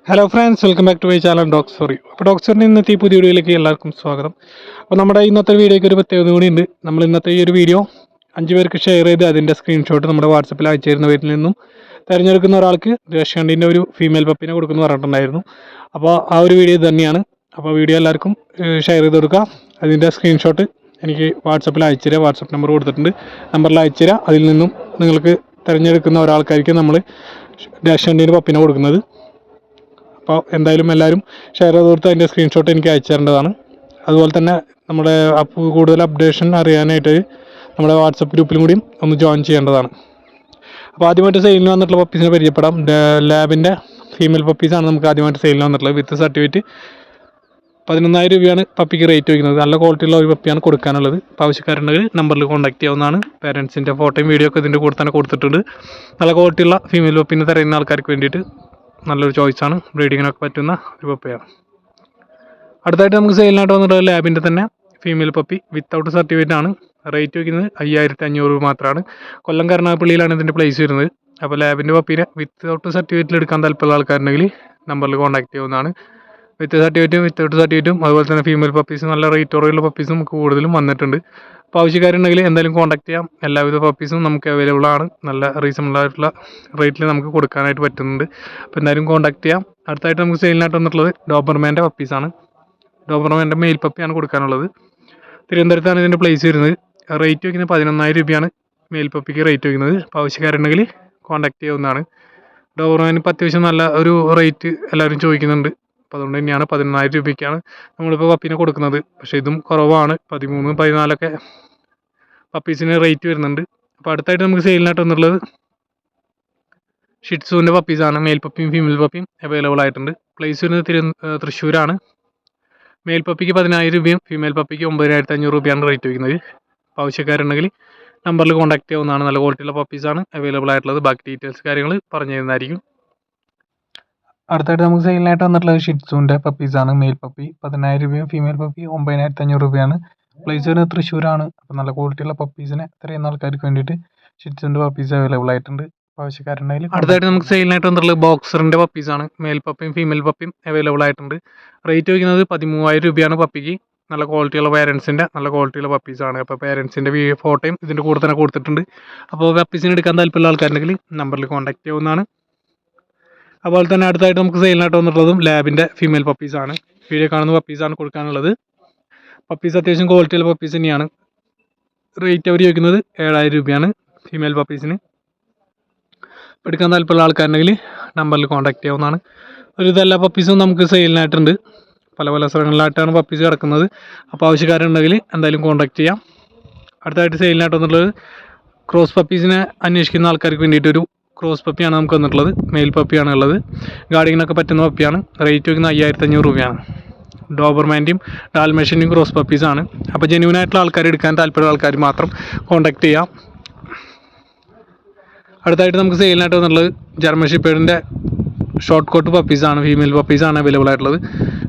Hello friends, welcome back to my channel dog story. അപ്പോൾ dog സ്റ്റോറിൻ്റെ ഇന്നത്തെ ഈ പുതിയ വീഡിയോയിലേക്ക് എല്ലാവർക്കും സ്വാഗതം. അപ്പോൾ നമ്മുടെ ഇന്നത്തെ വീഡിയോയ്ക്ക് ഒരു പ്രത്യേകത കൂടിയുണ്ട്. നമ്മൾ ഇന്നത്തെ ഈ ഒരു വീഡിയോ 5 പേർക്ക് ഷെയർ ചെയ്ത് അതിൻ്റെ സ്ക്രീൻഷോട്ട് നമ്മുടെ വാട്സപ്പിൽ അയച്ചു തരുന്നവരിൽ നിന്നും തിരഞ്ഞെടുക്കുന്ന ഒരാൾക്ക് റഷ്യൻ്റെ ഒരു ഫീമെയിൽ പപ്പിനെ കൊടുക്കുന്നു പറഞ്ഞിട്ടുണ്ടായിരുന്നു. അപ്പോൾ ആ ഒരു വീഡിയോ തന്നെയാണ്. അപ്പോൾ വീഡിയോ എല്ലാവർക്കും ഷെയർ ചെയ്ത് കൊടുക്കുക. അതിൻ്റെ സ്ക്രീൻഷോട്ട് എനിക്ക് വാട്സപ്പിൽ അയച്ചു തരിക. വാട്സപ്പ് നമ്പർ കൊടുത്തിട്ടുണ്ട്, നമ്പറിൽ അയച്ചു തരിക. അതിൽ നിന്നും നിങ്ങൾക്ക് തിരഞ്ഞെടുക്കുന്ന ഒരാൾക്കായിരിക്കും നമ്മൾ റഷ്യൻ്റെ പപ്പിനെ കൊടുക്കുന്നത്. അപ്പോൾ എന്തായാലും എല്ലാവരും ഷെയർ ചെയ്ത് കൊടുത്ത് അതിൻ്റെ സ്ക്രീൻഷോട്ട് എനിക്ക് അയച്ചു തരേണ്ടതാണ്. അതുപോലെ തന്നെ നമ്മുടെ കൂടുതൽ അപ്ഡേഷൻ അറിയാനായിട്ട് നമ്മുടെ വാട്സപ്പ് ഗ്രൂപ്പിലും കൂടിയും ഒന്ന് ജോയിൻ ചെയ്യേണ്ടതാണ്. അപ്പോൾ ആദ്യമായിട്ട് സെയിലിന് വന്നിട്ടുള്ള പപ്പീസിനെ പരിചയപ്പെടാം. ലാബിൻ്റെ ഫീമെയിൽ പപ്പീസാണ് നമുക്ക് ആദ്യമായിട്ട് സെയിലിന് വന്നിട്ടുള്ളത്. വിത്ത് സർട്ടിഫിക്കറ്റ് 11,000 രൂപയാണ് പപ്പിക്ക് റേറ്റ് വയ്ക്കുന്നത്. നല്ല ക്വാളിറ്റിയുള്ള ഒരു പപ്പിയാണ് കൊടുക്കാനുള്ളത്. അപ്പോൾ ആവശ്യക്കാരുണ്ടെങ്കിൽ നമ്പറിൽ കോൺടാക്ട് ചെയ്യാവുന്നതാണ്. പേരൻസിൻ്റെ ഫോട്ടോയും വീഡിയോ ഒക്കെ ഇതിൻ്റെ കൂടെ തന്നെ കൊടുത്തിട്ടുണ്ട്. നല്ല ക്വാളിറ്റിയുള്ള ഫീമെയിൽ പപ്പിനെ തരുന്ന ആൾക്കാർക്ക് വേണ്ടിയിട്ട് നല്ലൊരു ചോയ്സാണ്. ബ്രീഡിങ്ങിനൊക്കെ പറ്റുന്ന ഒരു പപ്പിയാണ്. അടുത്തായിട്ട് നമുക്ക് സെയിലിനായിട്ട് വന്നിട്ടുള്ള ലാബിൻ്റെ തന്നെ ഫീമെയിൽ പപ്പി വിത്തൗട്ട് സർട്ടിഫിക്കറ്റ് ആണ്. റേറ്റ് വയ്ക്കുന്നത് 5,500 രൂപ മാത്രമാണ്. കൊല്ലം കരുനാഗപ്പള്ളിയിലാണ് ഇതിൻ്റെ പ്ലേസ് വരുന്നത്. അപ്പോൾ ലാബിൻ്റെ പപ്പീനെ വിത്തൗട്ട് സർട്ടിഫിക്കറ്റിൽ എടുക്കാൻ താല്പര്യമുള്ള ആൾക്കാരുണ്ടെങ്കിൽ നമ്പറിൽ കോൺടാക്ട് ചെയ്യാവുന്നതാണ്. വിത്ത് സർട്ടിഫിക്കറ്റും വിത്തൗട്ട് സർട്ടിഫിക്കറ്റും അതുപോലെ തന്നെ ഫീമെയിൽ പപ്പീസ് നല്ല റേറ്റ് കുറവുള്ള പപ്പീസും നമുക്ക് കൂടുതലും വന്നിട്ടുണ്ട്. അപ്പോൾ ആവശ്യക്കാരുണ്ടെങ്കിൽ എന്തായാലും കോൺടാക്ട് ചെയ്യാം. എല്ലാവിധ പപ്പീസും നമുക്ക് അവൈലബിൾ ആണ്. നല്ല റീസണബിൾ ആയിട്ടുള്ള റേറ്റിൽ നമുക്ക് കൊടുക്കാനായിട്ട് പറ്റുന്നുണ്ട്. അപ്പോൾ എന്തായാലും കോൺടാക്ട് ചെയ്യാം. അടുത്തായിട്ട് നമുക്ക് സെയിലിനായിട്ട് വന്നിട്ടുള്ളത് ഡോബർമാൻ്റെ പപ്പീസാണ്. ഡോബർമാൻ്റെ മെയിൽ പപ്പിയാണ് കൊടുക്കാനുള്ളത്. തിരുവനന്തപുരത്താണ് ഇതിൻ്റെ പ്ലേസ് വരുന്നത്. റേറ്റ് വയ്ക്കുന്നത് 11,000 രൂപയാണ് മെയിൽ പപ്പിക്ക് റേറ്റ് വയ്ക്കുന്നത്. അപ്പോൾ ആവശ്യക്കാരുണ്ടെങ്കിൽ കോൺടാക്ട് ചെയ്യാവുന്നതാണ്. ഡോബർമാൻ ഇപ്പോൾ അത്യാവശ്യം നല്ല ഒരു റേറ്റ് എല്ലാവരും ചോദിക്കുന്നുണ്ട്. അപ്പോൾ അതുകൊണ്ട് തന്നെയാണ് 11,000 രൂപയ്ക്കാണ് നമ്മളിപ്പോൾ പപ്പീനെ കൊടുക്കുന്നത്. പക്ഷേ ഇതും കുറവാണ്. 13, 14 പപ്പീസിന് റേറ്റ് വരുന്നുണ്ട്. അപ്പോൾ അടുത്തായിട്ട് നമുക്ക് സെയിലിനായിട്ട് വന്നിട്ടുള്ളത് ഷിറ്റ്സുവിൻ്റെ പപ്പീസാണ്. മെയിൽ പപ്പിയും ഫീമെയിൽ പപ്പിയും അവൈലബിൾ ആയിട്ടുണ്ട്. പ്ലേസ് വരുന്നത് തൃശ്ശൂരാണ്. മെയിൽ പപ്പിക്ക് 10,000 രൂപയും ഫീമെയിൽ പപ്പിക്ക് 9,500 രൂപയാണ് റേറ്റ് വയ്ക്കുന്നത്. അപ്പോൾ ആവശ്യക്കാരുണ്ടെങ്കിൽ നമ്പറിൽ കോൺടാക്ട് ചെയ്യാവുന്നതാണ്. നല്ല ക്വാളിറ്റിയുള്ള പപ്പീസാണ് അവൈലബിൾ ആയിട്ടുള്ളത്. ബാക്കി ഡീറ്റെയിൽസ് കാര്യങ്ങൾ പറഞ്ഞു തരുന്നതായിരിക്കും. അടുത്തായിട്ട് നമുക്ക് സെയിലിനായിട്ട് വന്നിട്ടുള്ളത് ഷിറ്റ്സുവിൻ്റെ പപ്പീസാണ്. മെയിൽ പപ്പി 10,000 രൂപയും ഫീമെയിൽ പപ്പി 9,500 രൂപയാണ്. പ്ലേസ് വരുന്നത് തൃശ്ശൂരാണ്. അപ്പോൾ നല്ല ക്വാളിറ്റിയുള്ള പപ്പീസിനെ തിരയുന്ന ആൾക്കാർക്ക് വേണ്ടിയിട്ട് ഷിറ്റ്സുവിൻ്റെ പപ്പീസ് അവൈലബിൾ ആയിട്ടുണ്ട്. ആവശ്യക്കാരുണ്ടെങ്കിൽ അടുത്തായിട്ട് നമുക്ക് സെയിലിനായിട്ട് വന്നിട്ടുള്ളത് ബോക്സറിൻ്റെ പപ്പീസാണ്. മെയിൽ പപ്പിയും ഫീമെയിൽ പപ്പിയും അവൈലബിൾ ആയിട്ടുണ്ട്. റേറ്റ് വയ്ക്കുന്നത് 13,000 രൂപയാണ് പപ്പിക്ക്. നല്ല ക്വാളിറ്റിയുള്ള പേരൻസിൻ്റെ നല്ല ക്വാളിറ്റിയുള്ള പപ്പീസാണ്. അപ്പോൾ പേരൻസിൻ്റെ ഫോട്ടോയും ഇതിൻ്റെ കൂടെ തന്നെ കൊടുത്തിട്ടുണ്ട്. അപ്പോൾ പപ്പീസിന് എടുക്കാൻ താല്പര്യമുള്ള ആൾക്കാരുണ്ടെങ്കിൽ നമ്പറിൽ കോൺടാക്ട് ചെയ്യാവുന്നതാണ്. അതുപോലെ തന്നെ അടുത്തായിട്ട് നമുക്ക് സെയിലിനായിട്ട് വന്നിട്ടുള്ളതും ലാബിൻ്റെ ഫീമെയിൽ പപ്പീസാണ്. വീഡിയോ കാണുന്ന പപ്പീസാണ് കൊടുക്കാനുള്ളത്. പപ്പീസ് അത്യാവശ്യം ക്വാളിറ്റിയുള്ള പപ്പീസ് തന്നെയാണ്. റേറ്റ് അവർ ചോദിക്കുന്നത് 7,000 രൂപയാണ് ഫീമെയിൽ പപ്പീസിന്. എടുക്കാൻ താല്പര്യമുള്ള ആൾക്കാരുണ്ടെങ്കിൽ നമ്പറിൽ കോൺടാക്ട് ചെയ്യാവുന്നതാണ്. ഒരു ഇതെല്ലാ പപ്പീസും നമുക്ക് സെയിലിനായിട്ടുണ്ട്. പല പല സ്ഥലങ്ങളിലായിട്ടാണ് പപ്പീസ് കിടക്കുന്നത്. അപ്പോൾ ആവശ്യക്കാരുണ്ടെങ്കിൽ എന്തായാലും കോൺടാക്ട് ചെയ്യാം. അടുത്തായിട്ട് സെയിലിനായിട്ട് വന്നിട്ടുള്ളത് ക്രോസ് പപ്പീസിനെ അന്വേഷിക്കുന്ന ആൾക്കാർക്ക് വേണ്ടിയിട്ടൊരു ക്രോസ് പപ്പിയാണ് നമുക്ക് വന്നിട്ടുള്ളത്. മെയിൽ പപ്പിയാണ് ഉള്ളത്. ഗാർഡിങ്ങിനൊക്കെ പറ്റുന്ന പപ്പിയാണ്. റേറ്റ് വയ്ക്കുന്നത് 5,500 രൂപയാണ്. ഡോബർമാൻ്റെയും ഡാൽമേഷ്യൻ്റെയും ക്രോസ് പപ്പീസാണ്. അപ്പോൾ ജെന്യൂനായിട്ടുള്ള ആൾക്കാർ എടുക്കാൻ താല്പര്യമുള്ള ആൾക്കാർ മാത്രം കോൺടാക്ട് ചെയ്യാം. അടുത്തായിട്ട് നമുക്ക് സെയിലിനായിട്ട് വന്നിട്ടുള്ളത് ജർമ്മൻ ഷെപ്പേർഡിൻ്റെ ഷോർട്ട് കോട്ട് പപ്പീസാണ്. ഫീമെയിൽ പപ്പീസാണ് അവൈലബിൾ ആയിട്ടുള്ളത്.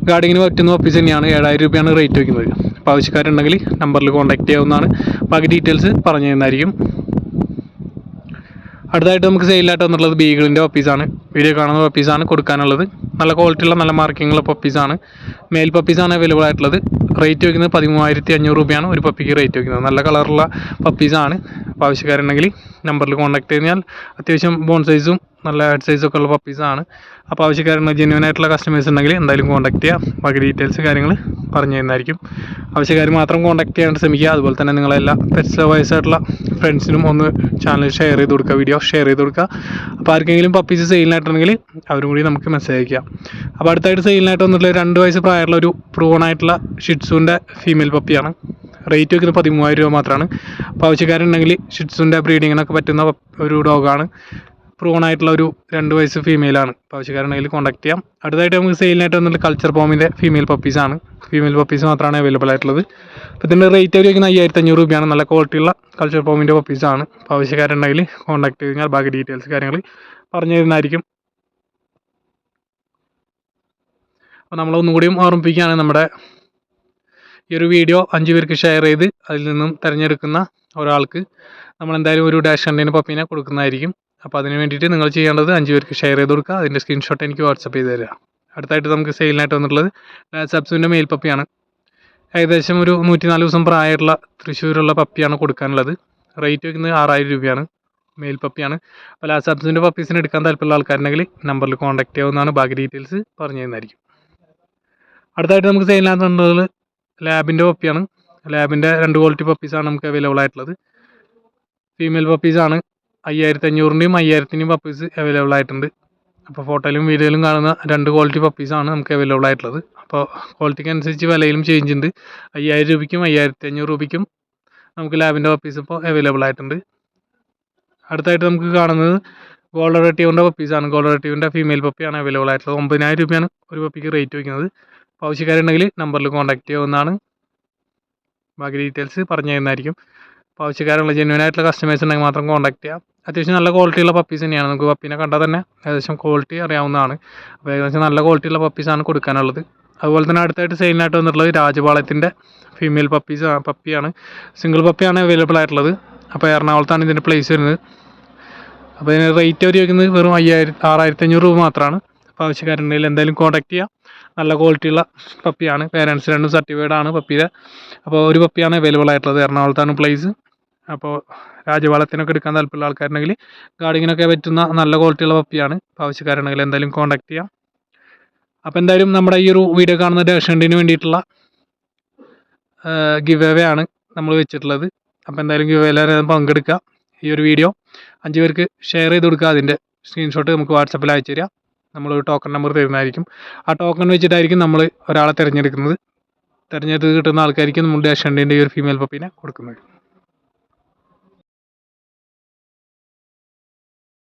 ഗാർഡിങ്ങിന് പറ്റുന്ന പപ്പീസ് തന്നെയാണ്. 7,000 രൂപയാണ് റേറ്റ് വയ്ക്കുന്നത്. അപ്പോൾ ആവശ്യക്കാരുണ്ടെങ്കിൽ നമ്പറിൽ കോൺടാക്ട് ചെയ്യാവുന്നതാണ്. ബാക്കി ഡീറ്റെയിൽസ് പറഞ്ഞു തരുന്നതായിരിക്കും. അടുത്തായിട്ട് നമുക്ക് സെയിലായിട്ട് വന്നിട്ടുള്ളത് ബീഗിളിൻ്റെ പപ്പീസാണ്. വീഡിയോ കാണുന്ന പപ്പീസാണ് കൊടുക്കാനുള്ളത്. നല്ല ക്വാളിറ്റിയുള്ള നല്ല മാർക്കിങ്ങുള്ള പപ്പീസാണ്. മെയിൽ പപ്പീസാണ് അവൈലബിൾ ആയിട്ടുള്ളത്. റേറ്റ് വയ്ക്കുന്നത് 13,500 രൂപയാണ് ഒരു പപ്പിക്ക് റേറ്റ് വയ്ക്കുന്നത്. നല്ല കളറുള്ള പപ്പീസാണ്. അപ്പോൾ ആവശ്യക്കാരുണ്ടെങ്കിൽ നമ്പറിൽ കോൺടാക്ട് ചെയ്താൽ അത്യാവശ്യം ബോൺ സൈസും നല്ല ഹെഡ് സൈസൊക്കെ ഉള്ള പപ്പീസാണ്. അപ്പോൾ ആവശ്യക്കാരുണ്ടെങ്കിൽ ജെന്യൂൻ ആയിട്ടുള്ള കസ്റ്റമേഴ്സ് ഉണ്ടെങ്കിൽ എന്തായാലും കോൺടാക്ട് ചെയ്യാം. ബാക്കി ഡീറ്റെയിൽസ് കാര്യങ്ങൾ പറഞ്ഞു തരുന്നതായിരിക്കും. ആവശ്യക്കാർ മാത്രം കോൺടാക്ട് ചെയ്യാൻ ശ്രമിക്കുക. അതുപോലെ തന്നെ നിങ്ങളെല്ലാ പെറ്റ്സ് ലവേഴ്സായിട്ടുള്ള ഫ്രണ്ട്സിനും ഒന്ന് ചാനൽ ഷെയർ ചെയ്ത് കൊടുക്കുക, വീഡിയോ ഷെയർ ചെയ്ത് കൊടുക്കുക. അപ്പോൾ ആർക്കെങ്കിലും പപ്പീസ് സെയിലിനായിട്ടുണ്ടെങ്കിൽ അവരും കൂടി നമുക്ക് മെസ്സേജ് അയക്കാം. അപ്പോൾ അടുത്തായിട്ട് സെയിലിനായിട്ട് വന്നിട്ടുള്ള 2 വയസ്സ് പ്രായമുള്ള ഒരു പ്രൂൺ ആയിട്ടുള്ള ഷിറ്റ്സുവിൻ്റെ ഫീമെയിൽ പപ്പിയാണ്. റേറ്റ് വയ്ക്കുന്നത് 13,000 രൂപ മാത്രമാണ്. അപ്പോൾ ആവശ്യക്കാരുണ്ടെങ്കിൽ ഷിറ്റ്സുവിൻ്റെ ബ്രീഡിങ്ങിനൊക്കെ പറ്റുന്ന ഒരു ഡോഗാണ്. പ്രൂൺ ആയിട്ടുള്ള ഒരു 2 വയസ്സ് ഫീമെയിലാണ്. അപ്പോൾ ആവശ്യക്കാരുണ്ടെങ്കിൽ കോൺടാക്ട് ചെയ്യാം. അടുത്തായിട്ട് നമുക്ക് സെയിലിനായിട്ട് വന്നിട്ട് കൾച്ചർ പോമിൻ്റെ ഫീമെയിൽ പപ്പീസാണ്. ഫീമെയിൽ പപ്പീസ് മാത്രമാണ് അവൈലബിൾ ആയിട്ടുള്ളത്. അപ്പോൾ ഇതിൻ്റെ റേറ്റ് അവർ വയ്ക്കുന്നത് 5,500 രൂപയാണ്. നല്ല ക്വാളിറ്റിയുള്ള കൾച്ചർ പോമിൻ്റെ പപ്പീസാണ്. അപ്പോൾ ആവശ്യക്കാരുണ്ടെങ്കിൽ കോൺടാക്ട് ചെയ്താൽ ബാക്കി ഡീറ്റെയിൽസ് കാര്യങ്ങൾ പറഞ്ഞു തരുന്നതായിരിക്കും. അപ്പോൾ നമ്മളൊന്നുകൂടിയും ഓർമ്മിപ്പിക്കുകയാണ്, നമ്മുടെ ഈ ഒരു വീഡിയോ 5 പേർക്ക് ഷെയർ ചെയ്ത് അതിൽ നിന്നും തിരഞ്ഞെടുക്കുന്ന ഒരാൾക്ക് നമ്മളെന്തായാലും ഒരു ഡാഷ് കണ്ടീന് പപ്പീനെ കൊടുക്കുന്നതായിരിക്കും. അപ്പോൾ അതിന് വേണ്ടിയിട്ട് നിങ്ങൾ ചെയ്യേണ്ടത് 5 പേർക്ക് ഷെയർ ചെയ്ത് കൊടുക്കുക. അതിൻ്റെ സ്ക്രീൻഷോട്ട് എനിക്ക് വാട്സപ്പ് ചെയ്ത് തരിക. അടുത്തായിട്ട് നമുക്ക് സെയിലിനായിട്ട് വന്നിട്ടുള്ളത് ലാസാപ്സിൻ്റെ മെയിൽ പപ്പിയാണ്. ഏകദേശം ഒരു 104 ദിവസം പ്രായമുള്ള തൃശ്ശൂരുള്ള പപ്പിയാണ് കൊടുക്കാനുള്ളത്. റേറ്റ് വയ്ക്കുന്നത് 6000 രൂപയാണ്. മെയിൽ പപ്പിയാണ്. അപ്പോൾ ലാസാപ്സിൻ്റെ പപ്പീസിന് എടുക്കാൻ താല്പര്യമുള്ള ആൾക്കാരുണ്ടെങ്കിൽ നമ്പറിൽ കോൺടാക്ട് ചെയ്യാവുന്നതാണ്. ബാക്കി ഡീറ്റെയിൽസ് പറഞ്ഞു തരുന്നതായിരിക്കും. അടുത്തായിട്ട് നമുക്ക് സെയിലിനകത്ത് വന്നിട്ടുള്ളത് ലാബിൻ്റെ പപ്പിയാണ്. ലാബിൻ്റെ 2 ക്വാളിറ്റി പപ്പീസാണ് നമുക്ക് അവൈലബിൾ ആയിട്ടുള്ളത്. ഫീമെയിൽ പപ്പീസാണ്. 5500ൻ്റെയും 5000ൻ്റെയും പപ്പീസ് അവൈലബിൾ ആയിട്ടുണ്ട്. അപ്പോൾ ഫോട്ടോയിലും വീഡിയോയിലും കാണുന്ന 2 ക്വാളിറ്റി പപ്പീസാണ് നമുക്ക് അവൈലബിൾ ആയിട്ടുള്ളത്. അപ്പോൾ ക്വാളിറ്റിക്ക് അനുസരിച്ച് വിലയിലും ചേഞ്ച് ഉണ്ട്. 5000 രൂപയ്ക്കും 5500 രൂപയ്ക്കും നമുക്ക് ലാബിൻ്റെ പപ്പീസ് ഇപ്പോൾ അവൈലബിൾ ആയിട്ടുണ്ട്. അടുത്തായിട്ട് നമുക്ക് കാണുന്നത് ഗോൾഡൻ റെട്രീവറിൻ്റെ പപ്പീസാണ്. ഗോൾഡൻ റെട്രീവറിൻ്റെ ഫീമെയിൽ പപ്പിയാണ് അവൈലബിൾ ആയിട്ടുള്ളത്. 9000 രൂപയാണ് ഒരു പപ്പിക്ക് റേറ്റ് വയ്ക്കുന്നത്. അപ്പോൾ ആവശ്യക്കാരുണ്ടെങ്കിൽ നമ്പറിൽ കോൺടാക്ട് ചെയ്യാവുന്നതാണ്. ബാക്കി ഡീറ്റെയിൽസ് പറഞ്ഞു തരുന്നതായിരിക്കും. അപ്പോൾ ആവശ്യക്കാരുള്ള ജെന്യൂൻ ആയിട്ടുള്ള കസ്റ്റമേഴ്സ് ഉണ്ടെങ്കിൽ മാത്രം കോൺടാക്ട് ചെയ്യാം. അത്യാവശ്യം നല്ല ക്വാളിറ്റിയുള്ള പപ്പീസ് തന്നെയാണ്. നമുക്ക് പപ്പീനെ കണ്ടാൽ തന്നെ ഏകദേശം ക്വാളിറ്റി അറിയാവുന്നതാണ്. അപ്പോൾ ഏകദേശം നല്ല ക്വാളിറ്റിയുള്ള പപ്പീസാണ് കൊടുക്കാനുള്ളത്. അതുപോലെ തന്നെ അടുത്തായിട്ട് സെയിലിനായിട്ട് വന്നിട്ടുള്ളത് രാജപാളയത്തിൻ്റെ ഫീമെയിൽ പപ്പിയാണ്. സിംഗിൾ പപ്പിയാണ് അവൈലബിൾ ആയിട്ടുള്ളത്. അപ്പോൾ എറണാകുളത്താണ് ഇതിൻ്റെ പ്ലേസ് വരുന്നത്. അപ്പോൾ ഇതിന് റേറ്റ് അവർ വയ്ക്കുന്നത് വെറും 6500 രൂപ മാത്രമാണ്. അപ്പോൾ ആവശ്യക്കാരുണ്ടെങ്കിൽ എന്തായാലും കോൺടാക്ട് ചെയ്യാം. നല്ല ക്വാളിറ്റിയുള്ള പപ്പിയാണ്. പേരൻസ് രണ്ടും സർട്ടിഫൈഡ് ആണ് പപ്പിയുടെ. അപ്പോൾ ഒരു പപ്പിയാണ് അവൈലബിൾ ആയിട്ടുള്ളത്. എറണാകുളത്താണ് പ്ലേസ്. അപ്പോൾ രാജപാളയത്തിനൊക്കെ എടുക്കാൻ താല്പര്യമുള്ള ആൾക്കാരുണ്ടെങ്കിൽ ഗാർഡിങ്ങിനൊക്കെ പറ്റുന്ന നല്ല ക്വാളിറ്റിയുള്ള പപ്പിയാണ്. അപ്പോൾ ആവശ്യക്കാരുണ്ടെങ്കിൽ എന്തായാലും കോൺടാക്ട് ചെയ്യാം. അപ്പോൾ എന്തായാലും നമ്മുടെ ഈ ഒരു വീഡിയോ കാണുന്ന ഡേഷൻറ്റിന് വേണ്ടിയിട്ടുള്ള ഗിവ് അവേ ആണ് നമ്മൾ വെച്ചിട്ടുള്ളത്. അപ്പോൾ എന്തായാലും ഗിവ് എല്ലാവരും പങ്കെടുക്കുക. ഈ ഒരു വീഡിയോ 5 പേർക്ക് ഷെയർ ചെയ്ത് കൊടുക്കുക. അതിൻ്റെ സ്ക്രീൻഷോട്ട് നമുക്ക് വാട്സപ്പിൽ അയച്ചു തരിക. നമ്മളൊരു ടോക്കൺ നമ്പർ തരുന്നതായിരിക്കും. ആ ടോക്കൺ വെച്ചിട്ടായിരിക്കും നമ്മൾ ഒരാളെ തിരഞ്ഞെടുക്കുന്നത്. തിരഞ്ഞെടുത്ത് കിട്ടുന്ന ആൾക്കാർക്ക് നമ്മൾ ഡേഷൻറ്റിൻ്റെ ഈ ഒരു ഫീമെയിൽ പപ്പീനെ കൊടുക്കുന്നത്.